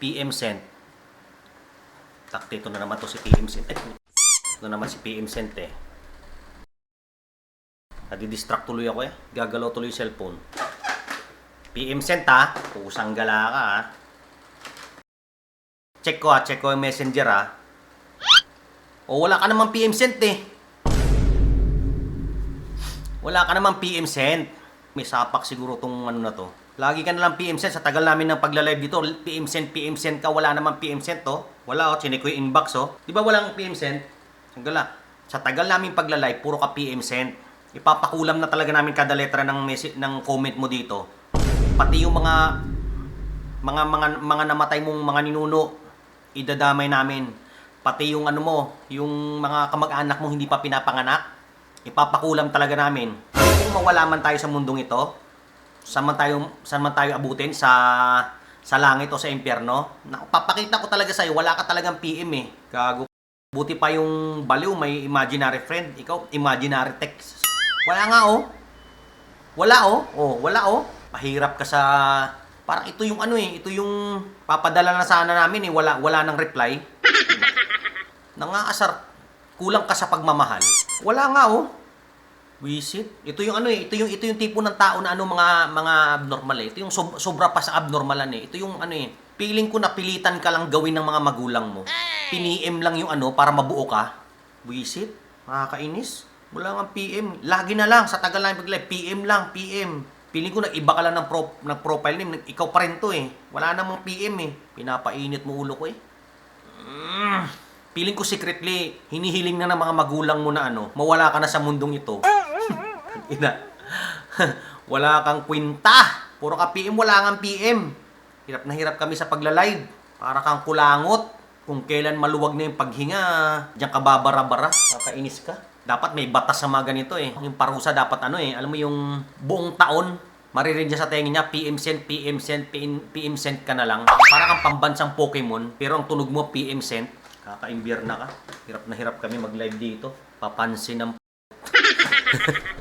PM Cent. Takti, ito na naman to si PM Cent. Ito naman si PM Cent eh. Nadidistract tuloy ako eh. Gagalaw tuloy yung cellphone. PM Cent ha. Pusang gala ka ha. Check ko yung messenger ha. O wala ka naman PM Cent eh. Wala ka naman PM Cent. May sapak siguro tong ano na to. Lagi ka nalang PM Cent. Sa tagal namin ng pagla-live dito, PM Cent ka. Wala naman PM Cent to. Wala chinek ko yung inbox oh. Di ba walang PM Cent? Ang gala. Sa tagal namin pagla-live, puro ka PM Cent. Ipapakulam na talaga namin kada letra ng comment mo dito. Pati yung mga namatay mong mga ninuno, idadamay namin. Pati yung ano mo, yung mga kamag-anak mo hindi pa pinapanganak, ipapakulam talaga namin. Kung mawala man tayo sa mundong ito, saan man tayo abutin, sa langit o sa impyerno, papakita ko talaga sa'yo, wala ka talagang PM eh. Gago. Buti pa yung baliw, may imaginary friend. Ikaw, imaginary text. Wala nga oh. Wala oh. Oh, wala oh. Pahirap ka sa... Parang ito yung ano eh, ito yung papadala na sana namin eh, wala nang reply. Nangaasar. Kulang ka sa pagmamahal. Wala nga oh. Wisit. Ito yung ano eh, ito yung tipo ng tao na ano mga abnormal eh. Ito yung sobra pa sa abnormalan eh. Ito yung ano eh, feeling ko napilitan ka lang gawin ng mga magulang mo. Piniem lang yung ano para mabuo ka. Wisit. Makakainis. Wala nga PM. Lagi na lang sa tagal lang pag-live, PM lang, PM. Feeling ko nag-iba ka lang ng profile name. Ikaw pa rin to eh. Wala namang PM eh. Pinapainit mo ulo ko eh. Feeling ko secretly, hinihiling na ng mga magulang mo na ano, mawala ka na sa mundong ito. Ina. Wala kang kwinta. Puro ka PM, wala kang PM. Hirap na hirap kami sa pagla-live. Para kang kulangot. Kung kailan maluwag na yung paghinga, diyan ka babara-bara. Kakainis ka. Dapat may batas sa mga ganito eh. Yung parusa dapat ano eh, alam mo yung buong taon, maririnig sa tenga niya, PM Cent ka na lang. Para kang pambansang Pokemon, pero ang tunog mo PM Cent. Kakaimbyer na ka. Hirap na hirap kami mag-live dito. Papansin ng